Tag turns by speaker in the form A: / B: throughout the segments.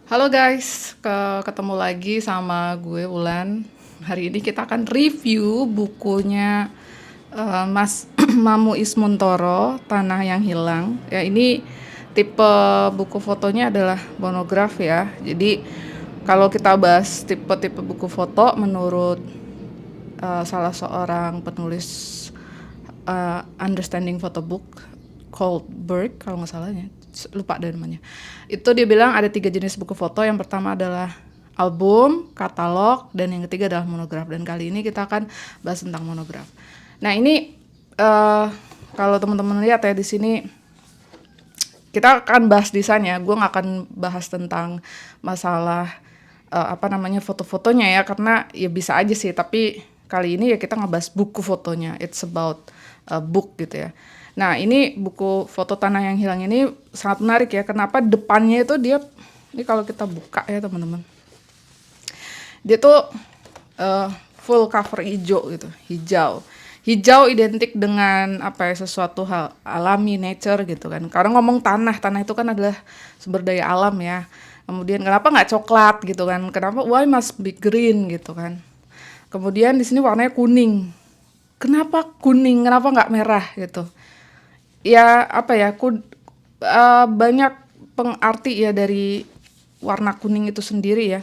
A: Halo guys, ketemu lagi sama gue Wulan. Hari ini kita akan review bukunya Mas Mamu Ismuntoro, Tanah yang Hilang. Ya ini tipe buku fotonya adalah monograf ya. Jadi kalau kita bahas tipe-tipe buku foto menurut salah seorang penulis Understanding Photo Book, Kohlberg kalau nggak salahnya, lupa deh namanya. Itu dia bilang ada 3 jenis buku foto. Yang pertama adalah album, katalog, dan yang ketiga adalah monograf. Dan kali ini kita akan bahas tentang monograf. Nah ini kalau teman-teman lihat ya di sini kita akan bahas desainnya. Gue nggak akan bahas tentang masalah foto-fotonya ya, karena ya bisa aja sih. Tapi kali ini ya kita ngebahas buku fotonya. It's about a book gitu ya. Nah ini buku foto Tanah yang Hilang ini sangat menarik ya. Kenapa depannya itu dia, ini kalau kita buka ya teman-teman, dia tuh full cover hijau gitu, hijau identik dengan apa ya, sesuatu hal alami, nature gitu kan. Karena ngomong tanah itu kan adalah sumber daya alam ya. Kemudian kenapa nggak coklat gitu kan, kenapa why must be green gitu kan. Kemudian di sini warnanya kuning, kenapa kuning, kenapa nggak merah gitu ya. Apa ya, banyak pengarti ya dari warna kuning itu sendiri ya.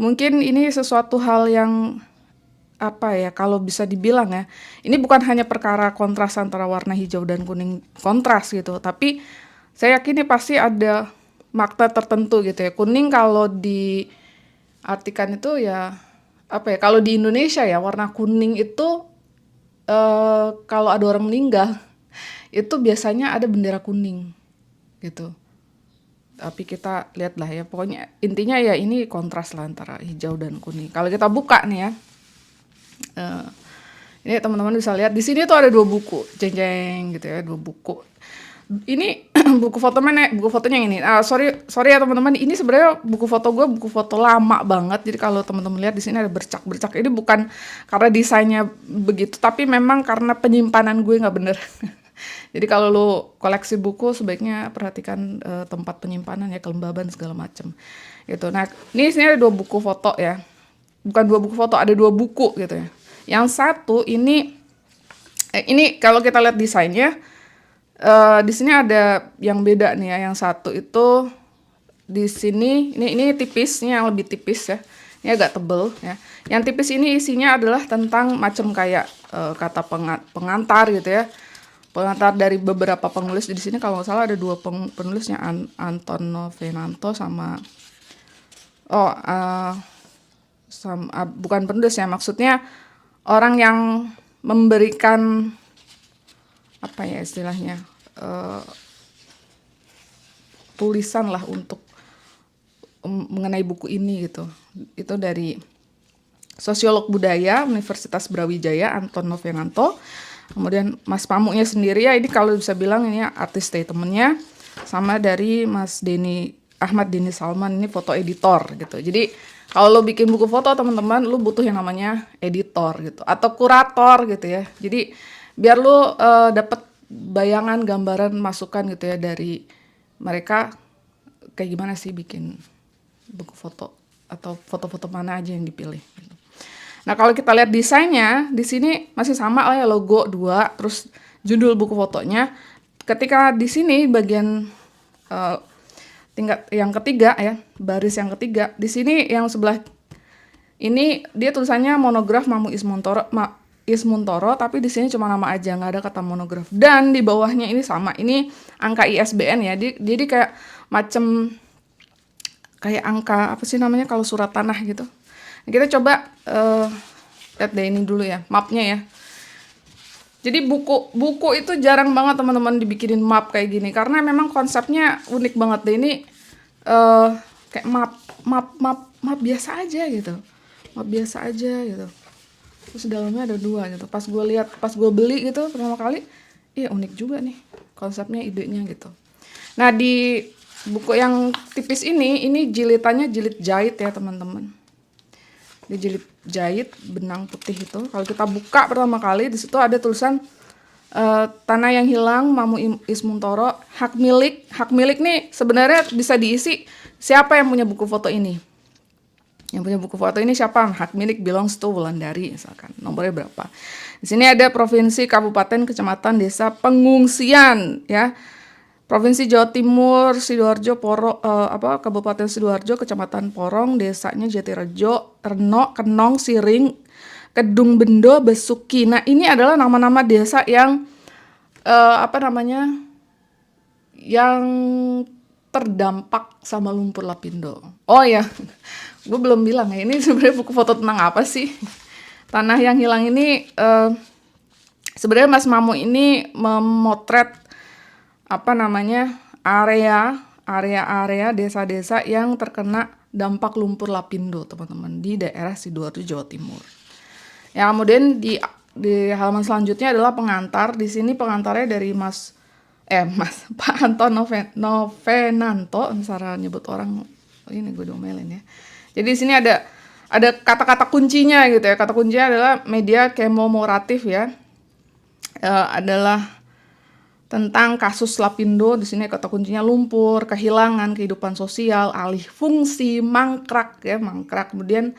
A: Mungkin ini sesuatu hal yang apa ya, kalau bisa dibilang ya, ini bukan hanya perkara kontras antara warna hijau dan kuning kontras gitu, tapi saya yakin ini pasti ada makna tertentu gitu ya. Kuning kalau diartikan itu ya apa ya, kalau di Indonesia ya warna kuning itu kalau ada orang meninggal itu biasanya ada bendera kuning gitu. Tapi kita lihat lah ya, pokoknya intinya ya ini kontras lah antara hijau dan kuning. Kalau kita buka nih ya, ini teman-teman bisa lihat di sini tuh ada 2 buku, jeng-jeng gitu ya, 2 buku. Ini buku foto mana? Buku fotonya yang ini. Sorry ya teman-teman, ini sebenarnya buku foto gue, buku foto lama banget. Jadi kalau teman-teman lihat di sini ada bercak-bercak. Ini bukan karena desainnya begitu, tapi memang karena penyimpanan gue nggak bener. Jadi kalau lo koleksi buku sebaiknya perhatikan tempat penyimpanan ya, kelembaban segala macem gitu. Nah ini sini ada 2 buku foto ya, bukan 2 buku foto, ada 2 buku gitu ya. Yang satu ini kalau kita lihat desainnya, di sini ada yang beda nih ya. Yang satu itu di sini ini tipis, ini yang lebih tipis ya. Ini agak tebel ya. Yang tipis ini isinya adalah tentang macam kayak kata pengantar gitu ya. Pengantar dari beberapa penulis. Di sini kalau nggak salah ada 2 penulisnya, Anton Novenanto sama bukan penulis ya, maksudnya orang yang memberikan apa ya istilahnya, tulisan lah untuk mengenai buku ini gitu. Itu dari sosiolog budaya Universitas Brawijaya, Anton Novenanto. Kemudian Mas Pamuknya sendiri ya, ini kalau bisa bilang ini artis statementnya, sama dari Mas Ahmad Deni Salman, ini foto editor gitu. Jadi kalau lo bikin buku foto teman-teman, lo butuh yang namanya editor gitu atau kurator gitu ya. Jadi biar lo dapet bayangan, gambaran, masukan gitu ya dari mereka, kayak gimana sih bikin buku foto atau foto-foto mana aja yang dipilih gitu. Nah kalau kita lihat desainnya di sini masih sama lah ya, logo 2, terus judul buku fotonya. Ketika di sini bagian tingkat yang ketiga ya, baris yang ketiga, di sini yang sebelah ini dia tulisannya monograf Mamu Ismuntoro, tapi di sini cuma nama aja, nggak ada kata monograf. Dan di bawahnya ini sama, ini angka ISBN ya, jadi kayak macem kayak angka apa sih namanya kalau surat tanah gitu. Nah, kita coba lihat deh ini dulu ya, mapnya ya. Jadi buku itu jarang banget teman-teman dibikinin map kayak gini, karena memang konsepnya unik banget deh. Ini kayak map biasa aja gitu, map biasa aja gitu. Terus dalamnya ada 2 gitu. Pas gue beli gitu pertama kali, iya unik juga nih konsepnya, idenya gitu. Nah di buku yang tipis ini jilitannya jilid jahit ya teman-teman. Di jilid jahit benang putih itu, kalau kita buka pertama kali di situ ada tulisan Tanah yang Hilang, Mamu Ismuntoro. Hak milik nih sebenarnya bisa diisi siapa yang punya buku foto ini. Yang punya buku foto ini siapa? Hak milik belongs to Wulandari misalkan. Nomornya berapa? Di sini ada provinsi, kabupaten, kecamatan, desa, pengungsian ya. Provinsi Jawa Timur, Sidoarjo, Kabupaten Sidoarjo, Kecamatan Porong, desanya Jatirejo, Reno, Kenong, Siring, Kedung Bendo, Besuki. Nah, ini adalah nama-nama desa yang yang terdampak sama lumpur lapindo. Oh ya, gue belum bilang ya, ini sebenarnya buku foto tentang apa sih? Tanah yang Hilang ini sebenarnya Mas Mamu ini memotret area-area desa-desa yang terkena dampak lumpur lapindo, teman-teman, di daerah Sidoarjo, Jawa Timur. Ya, kemudian di halaman selanjutnya adalah pengantar. Di sini pengantarnya dari Pak Anton Novenanto, cara nyebut orang ini gue domelin ya. Jadi di sini ada kata-kata kuncinya gitu ya. Kata kuncinya adalah media kememoratif ya. Adalah tentang kasus lapindo. Di sini kata kuncinya lumpur, kehilangan kehidupan sosial, alih fungsi, mangkrak. Kemudian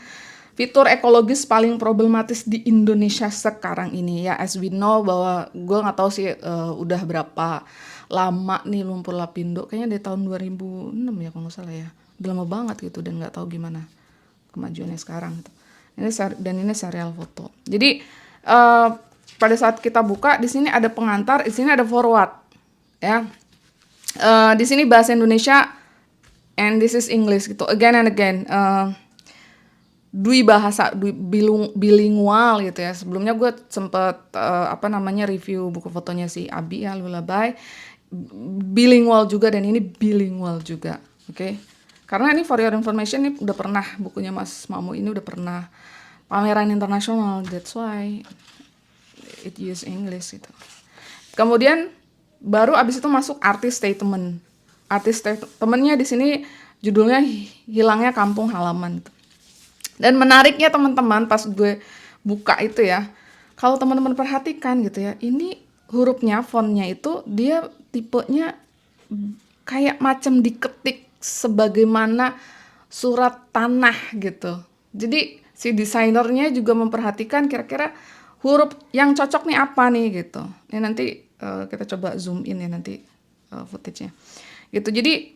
A: fitur ekologis paling problematis di Indonesia sekarang ini ya. As we know bahwa gue nggak tahu sih udah berapa lama nih lumpur lapindo. Kayaknya dari tahun 2006 ya kalau nggak salah ya. Udah lama banget gitu dan nggak tahu gimana kemajuannya sekarang gitu. Ini serial foto. Jadi pada saat kita buka di sini ada pengantar, di sini ada forward ya. Di sini bahasa Indonesia and this is English gitu. Again and again. Bilingual gitu ya. Sebelumnya gue sempet review buku fotonya si Abi ya, Lullaby, bilingual juga, dan ini bilingual juga, oke? Karena ini for your information, ini udah pernah, bukunya Mas Mamu ini udah pernah pameran internasional, that's why it use English gitu. Kemudian baru abis itu masuk artist statement. Artist statementnya di sini judulnya Hilangnya Kampung Halaman gitu. Dan menariknya teman-teman, pas gue buka itu ya, kalau teman-teman perhatikan gitu ya, ini hurufnya, fontnya itu dia tipenya kayak macam diketik sebagaimana surat tanah gitu. Jadi si desainernya juga memperhatikan kira-kira huruf yang cocok nih apa nih gitu. Ini nanti kita coba zoom in ya nanti footage-nya. Gitu. Jadi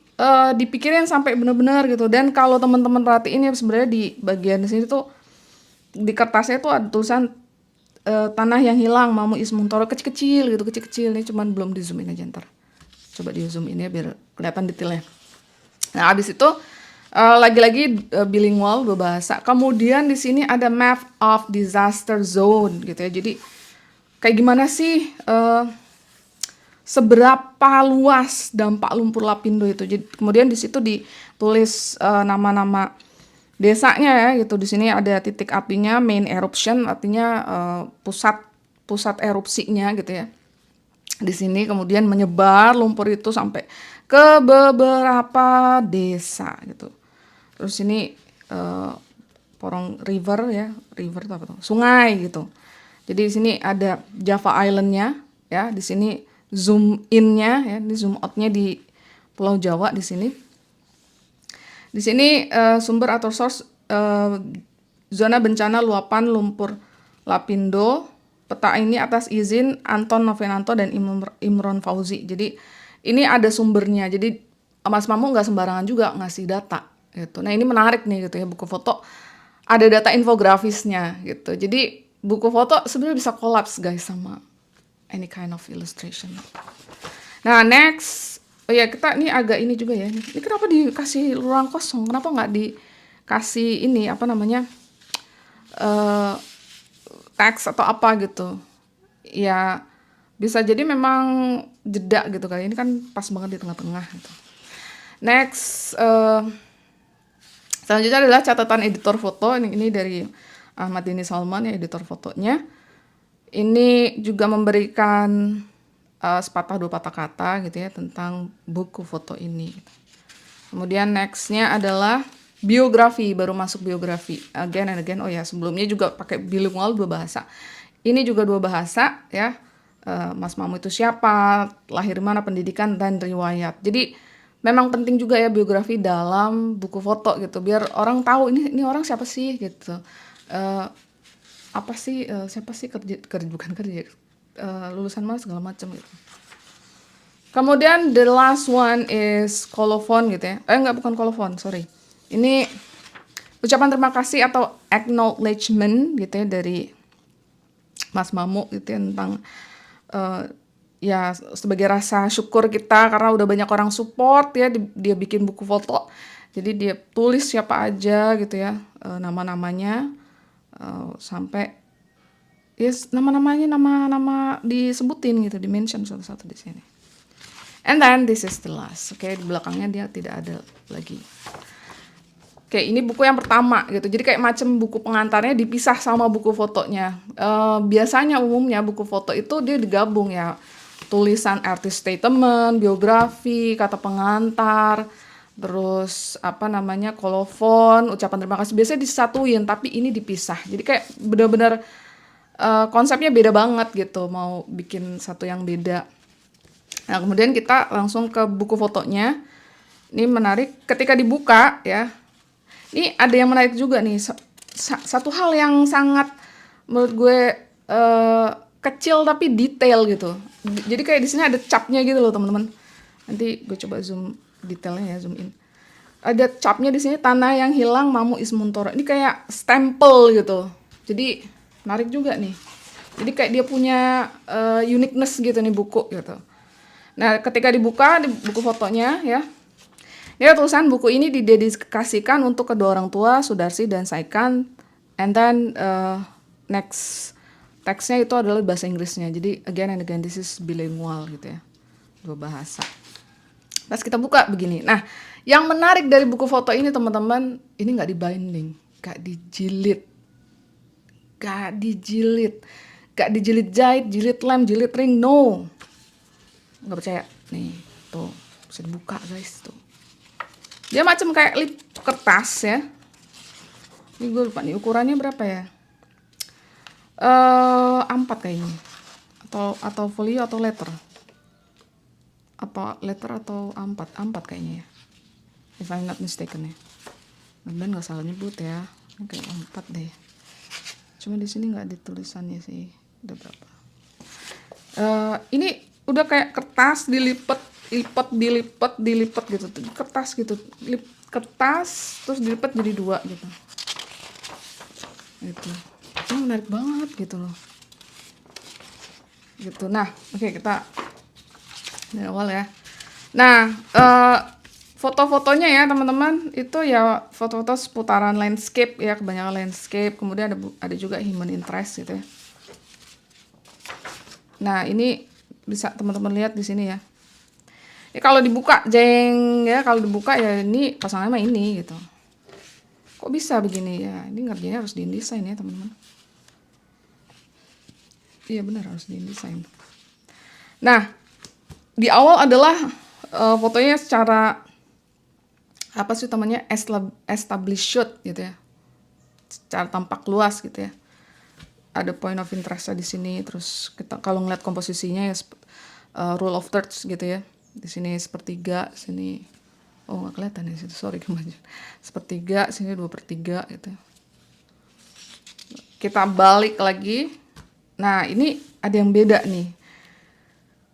A: dipikirin sampai benar-benar gitu. Dan kalau teman-teman perhatiin ya, sebenarnya di bagian sini tuh di kertasnya tuh ada tulisan Tanah yang Hilang, Mamu Ismuntoro, kecil-kecil gitu, kecil-kecil. Ini cuman belum di zoom in aja ntar. Coba di zoom in ya biar kelihatan detailnya. Nah, abis itu lagi-lagi bilingual, berbahasa. Kemudian di sini ada map of disaster zone gitu ya. Jadi kayak gimana sih seberapa luas dampak lumpur lapindo itu. Jadi kemudian di situ ditulis nama-nama desanya ya gitu. Di sini ada titik apinya, main eruption, artinya pusat erupsinya gitu ya. Di sini kemudian menyebar lumpur itu sampai ke beberapa desa gitu. Terus ini Porong River ya, river itu apa tuh? Sungai gitu. Jadi di sini ada Java Island-nya ya, di sini zoom in-nya ya, di zoom out-nya di Pulau Jawa di sini. Di sini sumber atau source zona bencana luapan lumpur lapindo. Peta ini atas izin Anton Novenanto dan Imron Fauzi. Jadi ini ada sumbernya. Jadi Mas Mamu nggak sembarangan juga ngasih data gitu. Nah, ini menarik nih gitu ya, buku foto ada data infografisnya gitu. Jadi buku foto sebenarnya bisa collapse guys sama any kind of illustration. Nah, next. Oh ya, kita ini agak ini juga ya. Ini kenapa dikasih ruang kosong? Kenapa nggak dikasih ini teks atau apa gitu? Ya, bisa jadi memang jeda gitu kali. Ini kan pas banget di tengah-tengah gitu. Next, selanjutnya adalah catatan editor foto. Ini dari Ahmad Dini Salman ya, editor fotonya. Ini juga memberikan sepatah dua patah kata gitu ya tentang buku foto ini. Kemudian nextnya adalah biografi, baru masuk biografi. Again and again, oh ya sebelumnya juga pakai bilingual 2 bahasa. Ini juga 2 bahasa ya. Mas Mamu itu siapa, lahir mana, pendidikan, dan riwayat. Jadi memang penting juga ya biografi dalam buku foto gitu, biar orang tahu ini orang siapa sih gitu. Eh, apa sih, siapa sih, bukan kerja, lulusan mana segala macam gitu. Kemudian the last one is kolofon gitu ya. Enggak, bukan kolofon, sorry. Ini ucapan terima kasih atau acknowledgement gitu ya dari Mas Mamu gitu ya, tentang ya sebagai rasa syukur kita karena udah banyak orang support ya, dia bikin buku foto. Jadi dia tulis siapa aja gitu ya, nama-namanya, sampai yes, nama-namanya, nama disebutin gitu, di-mention satu-satu di sini. And then this is the last. Oke, di belakangnya dia tidak ada lagi. Oke, ini buku yang pertama gitu. Jadi kayak macam buku pengantarnya dipisah sama buku fotonya. Biasanya umumnya buku foto itu dia digabung ya. Tulisan artist statement, biografi, kata pengantar, terus apa namanya, kolofon, ucapan terima kasih. Biasanya disatuin, tapi ini dipisah. Jadi kayak benar-benar konsepnya beda banget gitu. Mau bikin satu yang beda. Nah, kemudian kita langsung ke buku fotonya. Ini menarik ketika dibuka ya. Ini ada yang menarik juga nih. Satu hal yang sangat menurut gue kecil tapi detail gitu. Jadi kayak di sini ada capnya gitu loh, teman-teman. Nanti gue coba zoom detailnya ya, zoom in. Ada capnya di sini, tanah yang hilang Mamu Ismuntoro. Ini kayak stempel gitu. Jadi menarik juga nih. Jadi kayak dia punya uniqueness gitu nih buku gitu. Nah, ketika dibuka di buku fotonya ya, dia tulisan buku ini didedikasikan untuk kedua orang tua, Sudarsi dan Saikan. And then next teksnya itu adalah bahasa Inggrisnya. Jadi again and again this is bilingual gitu ya, dua bahasa. Pas kita buka begini. Nah, yang menarik dari buku foto ini teman-teman, ini nggak dibinding, nggak dijilid, nggak dijilid jahit, jilid lem, jilid ring, no. Nggak percaya nih, tuh bisa dibuka guys tuh. Dia macam kayak lip kertas ya. Ini gue lupa nih ukurannya berapa ya, 4 kayaknya, atau folio atau letter, apa letter atau A4 kayaknya ya, if I'm not mistaken ya. Bener nggak salah nyebut ya, ini kayak 4 deh. Cuma di sini nggak ada tulisannya sih, udah berapa. Ini udah kayak kertas dilipat gitu, kertas gitu, kertas terus dilipat jadi 2 gitu. Gitu. Ini menarik banget gitu loh. Gitu. Nah, oke, kita dari awal ya. Nah, foto-fotonya ya teman-teman, itu ya foto-foto seputaran landscape ya, kebanyakan landscape. Kemudian ada juga human interest gitu ya. Nah, ini bisa teman-teman lihat di sini ya. Ya kalau dibuka kalau dibuka ya ini pasangan sama ini gitu. Kok bisa begini ya? Ini ngerjainnya harus di InDesign ya teman-teman. Iya benar, harus di InDesign. Nah, di awal adalah fotonya secara apa sih namanya, established shot gitu ya, secara tampak luas gitu ya. Ada point of interest di sini. Terus kita kalau ngeliat komposisinya ya rule of thirds gitu ya. Di sini sepertiga, sini nggak kelihatan di situ, sorry kemarin. Sepertiga, sini 2/3 gitu. Kita balik lagi. Nah, ini ada yang beda nih.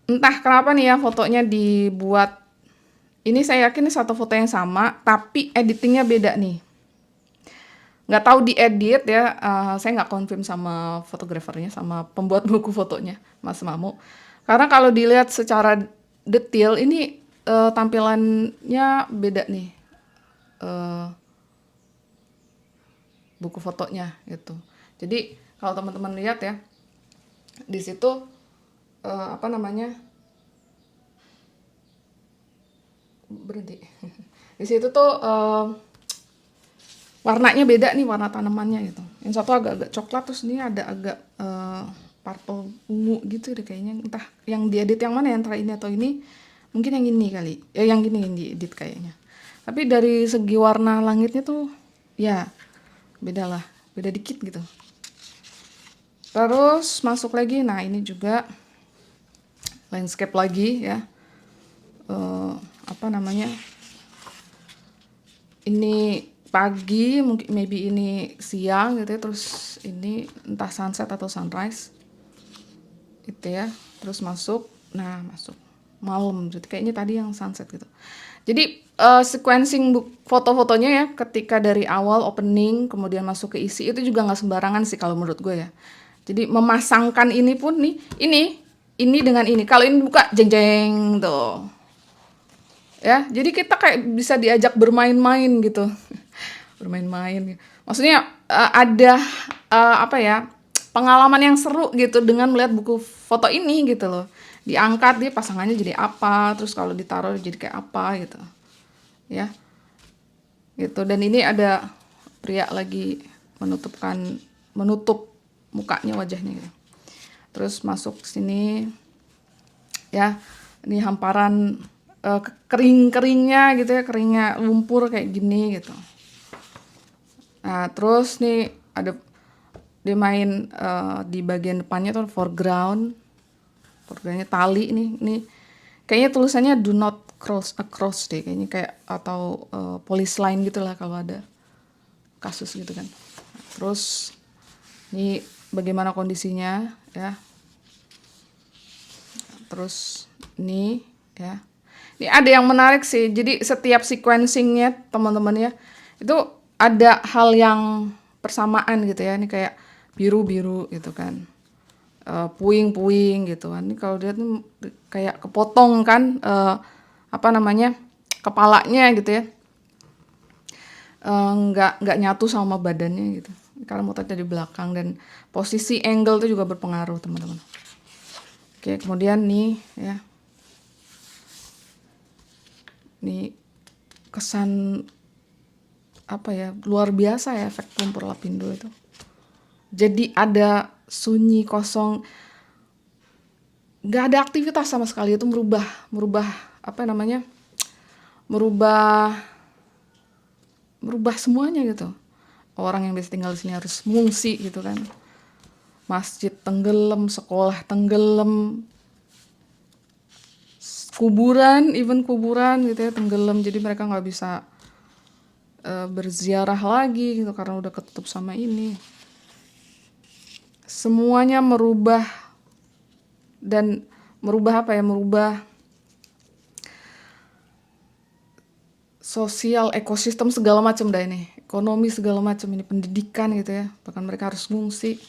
A: Entah kenapa nih ya fotonya dibuat. Ini saya yakin ini satu foto yang sama, tapi editingnya beda nih. Nggak tahu diedit ya, saya nggak confirm sama fotografernya, sama pembuat buku fotonya, Mas Mamu. Karena kalau dilihat secara detail ini tampilannya beda nih, buku fotonya gitu. Jadi kalau teman-teman lihat ya, di situ apa namanya, berhenti. Di situ tuh warnanya beda nih, warna tanamannya gitu. Yang satu agak-agak coklat, terus ini ada agak purple ungu gitu deh kayaknya. Entah yang diedit yang mana, yang antara ini atau ini. Mungkin yang ini kali. Ya yang gini yang diedit kayaknya. Tapi dari segi warna langitnya tuh ya beda lah, beda dikit gitu. Terus masuk lagi, nah ini juga landscape lagi ya. Apa namanya? Ini pagi, mungkin maybe ini siang gitu ya, terus ini entah sunset atau sunrise. Gitu ya. Terus masuk malam, berarti kayaknya tadi yang sunset gitu. Jadi sequencing foto-fotonya ya, ketika dari awal opening kemudian masuk ke isi itu juga nggak sembarangan sih kalau menurut gue ya. Jadi memasangkan ini pun nih, ini dengan ini. Kalau ini buka jeng jeng tuh. Ya, jadi kita kayak bisa diajak bermain-main gitu. Bermain-main. Maksudnya ada apa ya? Pengalaman yang seru gitu dengan melihat buku foto ini gitu loh. Diangkat dia pasangannya jadi apa, terus kalau ditaruh jadi kayak apa gitu. Ya. Gitu. Dan ini ada pria lagi menutup mukanya, wajahnya gitu. Terus masuk sini ya. Ini hamparan kering-keringnya gitu ya, keringnya lumpur kayak gini gitu. Nah, terus nih ada dia main di bagian depannya tuh foregroundnya tali nih kayaknya tulisannya do not cross across deh kayaknya, kayak atau police line gitulah kalau ada kasus gitu kan. Terus ini bagaimana kondisinya ya. Terus ini ya. Ini ada yang menarik sih. Jadi setiap sequencingnya teman-teman ya, itu ada hal yang persamaan gitu ya. Ini kayak biru-biru gitu kan. Puing-puing gitu kan. Ini kalau dia tuh kayak kepotong kan apa namanya? Kepalanya gitu ya. Nggak nyatu sama badannya gitu. Karena motretnya di belakang dan posisi angle itu juga berpengaruh, teman-teman. Oke, kemudian nih ya. Ini kesan apa ya, luar biasa ya efek lumpur lapindo itu. Jadi ada sunyi, kosong, nggak ada aktivitas sama sekali. Itu merubah apa namanya, merubah semuanya gitu. Orang yang biasa tinggal di sini harus mengungsi gitu kan. Masjid tenggelam, sekolah tenggelam, kuburan gitu ya tenggelam. Jadi mereka nggak bisa berziarah lagi gitu karena udah ketutup sama ini. Semuanya merubah apa ya, merubah sosial, ekosistem segala macam dah ini, ekonomi segala macam ini, pendidikan gitu ya, bahkan mereka harus ngungsi.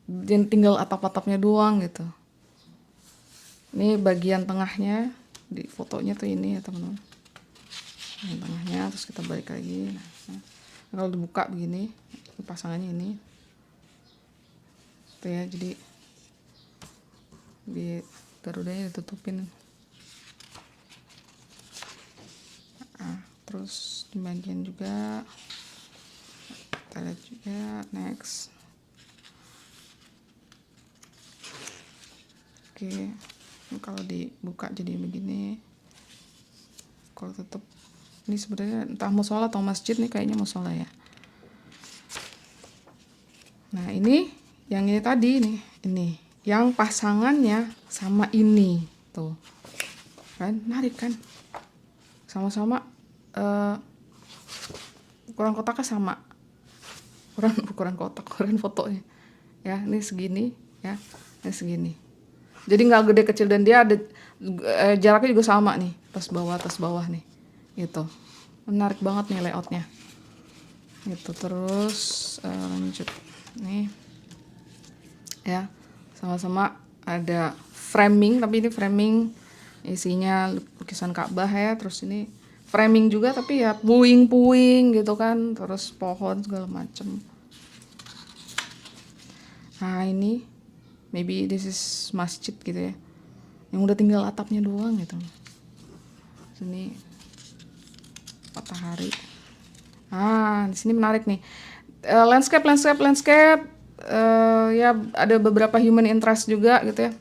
A: Dan tinggal atap-atapnya doang gitu. Ini bagian tengahnya di fotonya tuh ini ya teman-teman. Bagian tengahnya, terus kita balik lagi. Nah, kalau dibuka begini, pasangannya ini. Tuh ya, jadi di garudanya ditutupin. Nah, terus di bagian juga kita lihat juga next. Oke. Kalau dibuka jadi begini, kalau tutup ini sebenarnya entah musola atau masjid nih, kayaknya musola ya. Nah ini yang ini tadi nih, ini yang pasangannya sama ini tuh kan, menarik kan, sama-sama ukuran kotaknya sama, ukuran kotak, ukuran fotonya ya, ini segini ya, ini segini. Jadi nggak gede kecil, dan dia ada jaraknya juga sama nih, atas bawah nih, gitu. Menarik banget nih layoutnya. Itu terus lanjut nih, ya sama-sama ada framing, tapi ini framing isinya lukisan Ka'bah ya, terus ini framing juga tapi ya puing-puing gitu kan, terus pohon segala macem. Nah ini maybe this is masjid gitu ya, yang udah tinggal atapnya doang gitu. Sini matahari. Di sini menarik nih. Landscape. Ya ada beberapa human interest juga gitu ya.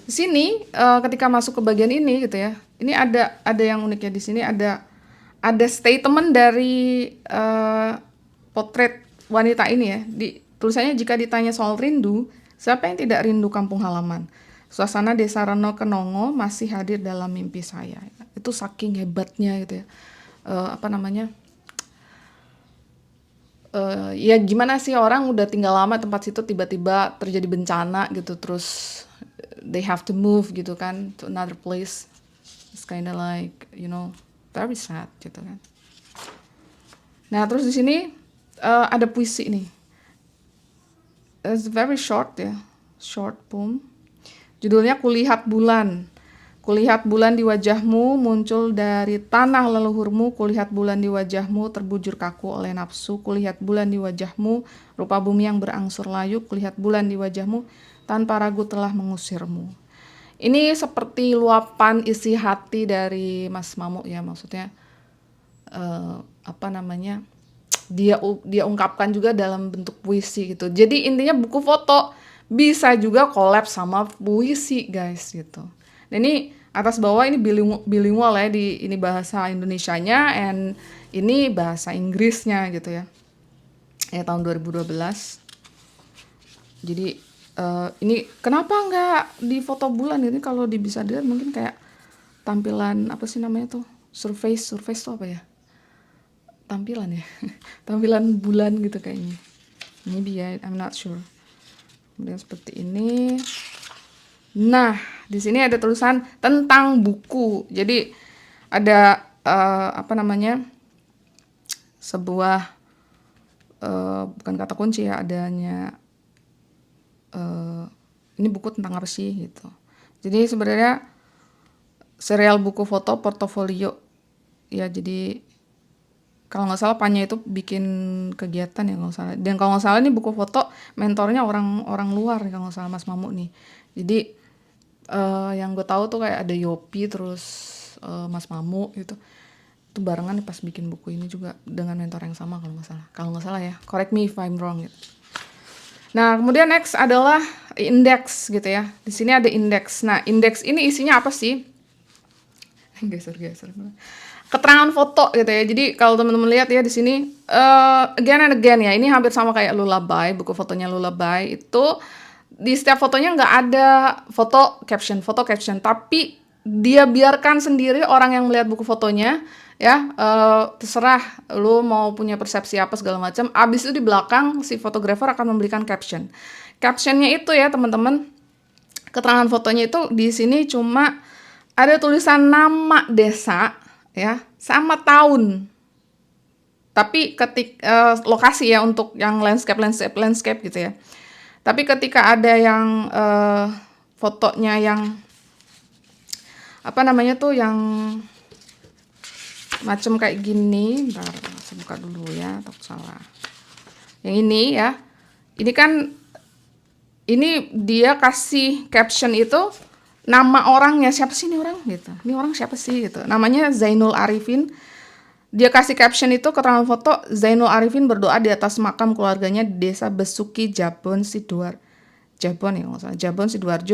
A: Di sini ketika masuk ke bagian ini gitu ya, ini ada yang uniknya di sini, ada statement dari potret wanita ini ya. Tulisannya, jika ditanya soal rindu, siapa yang tidak rindu kampung halaman? Suasana desa Reno Kenongo masih hadir dalam mimpi saya. Itu saking hebatnya gitu ya. Apa namanya? Ya gimana sih, orang udah tinggal lama tempat situ, tiba-tiba terjadi bencana gitu, terus they have to move gitu kan to another place. It's kinda like, very sad gitu kan. Nah, terus di sini ada puisi nih. It's very short ya, short poem. Judulnya Kulihat Bulan. Kulihat bulan di wajahmu, muncul dari tanah leluhurmu. Kulihat bulan di wajahmu, terbujur kaku oleh nafsu. Kulihat bulan di wajahmu, rupa bumi yang berangsur layu. Kulihat bulan di wajahmu, tanpa ragu telah mengusirmu. Ini seperti luapan isi hati dari Mas Mamuk ya, maksudnya apa namanya, dia ungkapkan juga dalam bentuk puisi gitu. Jadi intinya buku foto bisa juga collab sama puisi guys gitu. Dan ini atas bawah ini bilingual ya, ini bahasa Indonesianya and ini bahasa Inggrisnya gitu ya. Tahun 2012. Jadi ini kenapa nggak di foto bulan ini, kalau bisa dilihat mungkin kayak tampilan apa sih namanya tuh, surface tuh apa ya, tampilan ya tampilan bulan gitu kayaknya, maybe ya, I'm not sure. Kemudian seperti ini. Nah, di sini ada tulisan tentang buku. Jadi ada apa namanya, sebuah bukan kata kunci ya, adanya ini buku tentang apa sih gitu. Jadi sebenarnya serial buku foto portofolio ya. Jadi kalau nggak salah Panya itu bikin kegiatan ya kalau nggak salah. Dan kalau nggak salah ini buku foto mentornya orang luar kalau nggak salah, Mas Mamuk nih. Jadi yang gue tahu tuh kayak ada Yopi, terus Mas Mamuk gitu. Itu barengan pas bikin buku ini juga dengan mentor yang sama kalau nggak salah. Kalau nggak salah ya, correct me if I'm wrong gitu. Nah, kemudian next adalah indeks gitu ya. Di sini ada indeks. Nah, indeks ini isinya apa sih? Geser. Keterangan foto gitu ya. Jadi kalau teman-teman lihat ya di sini again and again ya, ini hampir sama kayak Lullaby, buku fotonya Lullaby itu di setiap fotonya nggak ada foto caption, tapi dia biarkan sendiri orang yang melihat buku fotonya ya, terserah lu mau punya persepsi apa segala macam. Abis itu di belakang si fotografer akan memberikan caption. Captionnya itu ya teman-teman, keterangan fotonya itu di sini cuma ada tulisan nama desa ya sama tahun. Tapi lokasi ya untuk yang landscape gitu ya. Tapi ketika ada yang fotonya yang apa namanya tuh, yang macam kayak gini, bentar saya buka dulu ya, takut salah. Yang ini ya, ini kan ini dia kasih caption itu nama orangnya, siapa sih ini orang gitu. Ini orang siapa sih gitu. Namanya Zainul Arifin. Dia kasih caption itu keterangan foto, Zainul Arifin berdoa di atas makam keluarganya di desa Besuki, Jabon Sidoarjo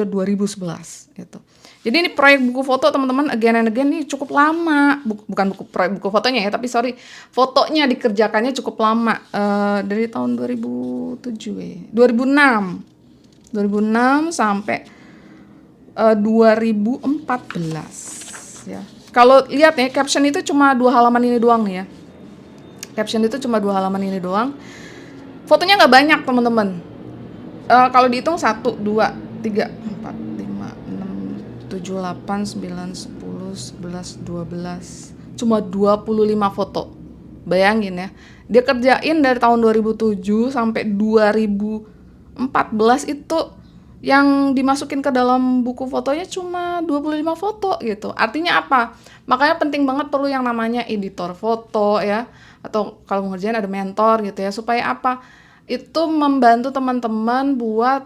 A: 2011 gitu. Jadi ini proyek buku foto teman-teman, again and again, ini cukup lama. Bukan proyek buku fotonya ya, tapi fotonya dikerjakannya cukup lama. Dari tahun 2006 sampai 2014 ya. Kalau lihat ya, caption itu cuma 2 halaman ini doang nih ya. Caption itu cuma 2 halaman ini doang. Fotonya nggak banyak teman-teman. Kalau dihitung 1, 2, 3, 4, 5, 6, 7, 8, 9, 10, 11, 12. Cuma 25 foto. Bayangin ya. Dia kerjain dari tahun 2007 sampai 2014 itu yang dimasukin ke dalam buku fotonya cuma 25 foto gitu. Artinya apa? Makanya penting banget perlu yang namanya editor foto ya, atau kalau ngerjain ada mentor gitu ya, supaya apa? Itu membantu teman-teman buat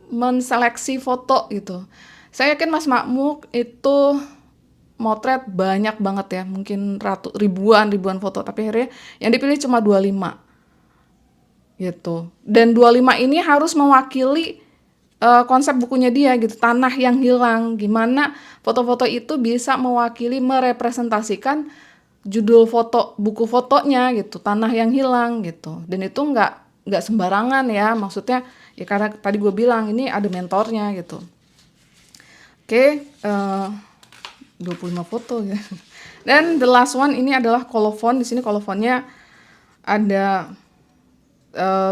A: menseleksi foto gitu. Saya yakin Mas Mamuk itu motret banyak banget ya, mungkin ribuan foto, tapi akhirnya yang dipilih cuma 25 gitu. Dan 25 ini harus mewakili konsep bukunya dia gitu, Tanah yang Hilang. Gimana foto-foto itu bisa mewakili, merepresentasikan judul foto buku fotonya gitu, Tanah yang Hilang gitu. Dan itu nggak nggak sembarangan ya, maksudnya ya karena tadi gue bilang ini ada mentornya gitu. Oke, 25 foto ya. Dan the last one ini adalah kolophon. Di sini kolofonnya ada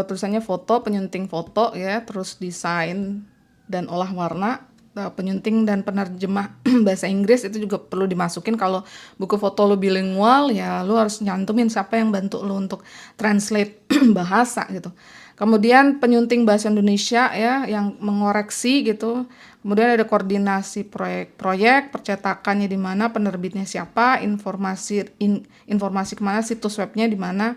A: tulisannya foto, penyunting foto ya, terus desain dan olah warna. Penyunting dan penerjemah bahasa Inggris itu juga perlu dimasukin. Kalau buku foto lo bilingual ya lo harus nyantumin siapa yang bantu lo untuk translate bahasa gitu. Kemudian penyunting bahasa Indonesia ya yang mengoreksi gitu. Kemudian ada koordinasi proyek-proyek, percetakannya di mana, penerbitnya siapa, informasi kemana, situs webnya di mana.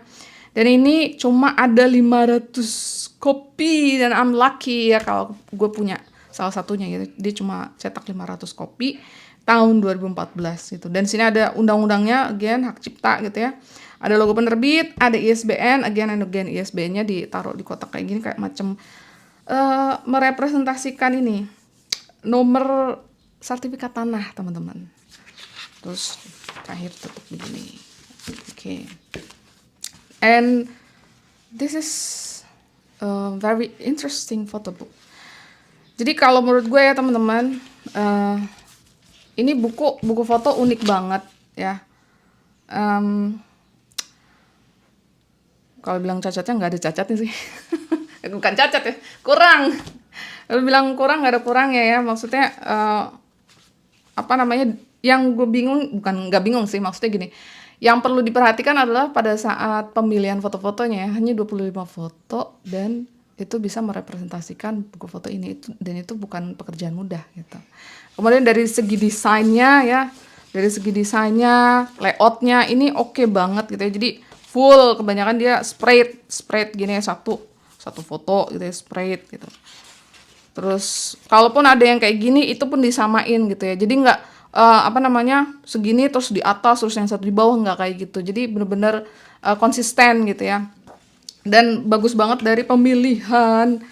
A: Dan ini cuma ada 500 kopi dan I'm lucky ya kalau gue punya salah satunya gitu. Dia cuma cetak 500 kopi tahun 2014 gitu. Dan sini ada undang-undangnya, again hak cipta gitu ya. Ada logo penerbit, ada ISBN, again and again ISBN-nya ditaruh di kotak kayak gini kayak macam merepresentasikan ini nomor sertifikat tanah teman-teman. Terus terakhir tutup begini. Oke. And this is a very interesting photo book. Jadi kalau menurut gue ya teman-teman, ini buku foto unik banget ya. Kalau bilang cacatnya nggak ada cacatnya sih. Bukan cacat ya, kurang. Kalau bilang kurang nggak ada kurangnya ya. Maksudnya yang gue bingung, bukan nggak bingung sih, maksudnya gini. Yang perlu diperhatikan adalah pada saat pemilihan foto-fotonya hanya 25 foto dan itu bisa merepresentasikan buku foto ini dan itu bukan pekerjaan mudah gitu. Kemudian dari segi desainnya ya, layoutnya ini oke banget gitu ya. Jadi full, kebanyakan dia spread gini ya, satu foto gitu ya, spread gitu. Terus kalaupun ada yang kayak gini itu pun disamain gitu ya. Jadi nggak segini terus di atas terus yang satu di bawah, nggak kayak gitu. Jadi bener-bener konsisten gitu ya. Dan bagus banget dari pemilihan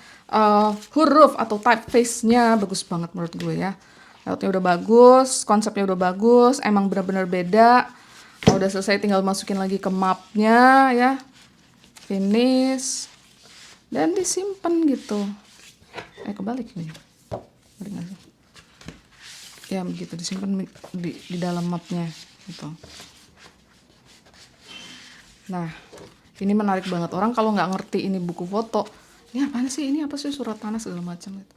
A: huruf atau typeface-nya, bagus banget menurut gue ya. Layoutnya udah bagus, konsepnya udah bagus, emang benar-benar beda. Kalau udah selesai tinggal masukin lagi ke mapnya ya, finish, dan disimpan gitu. Kebalik nih, balik nggak sih? Ya begitu, disimpan di dalam mapnya gitu. Nah, ini menarik banget. Orang kalau nggak ngerti ini buku foto, ini apaan sih? Ini apa sih surat tanah segala macam gitu.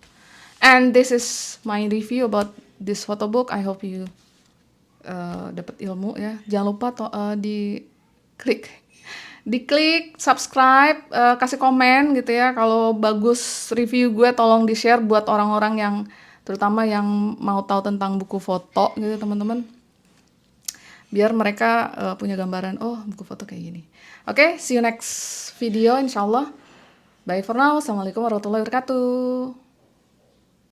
A: And this is my review about this photo book. I hope you dapat ilmu ya. Jangan lupa diklik subscribe, kasih komen gitu ya. Kalau bagus review gue tolong di-share buat orang-orang yang terutama yang mau tahu tentang buku foto gitu teman-teman. Biar mereka punya gambaran, oh buku foto kayak gini. Oke, see you next video insyaallah. Bye for now. Assalamualaikum warahmatullahi wabarakatuh.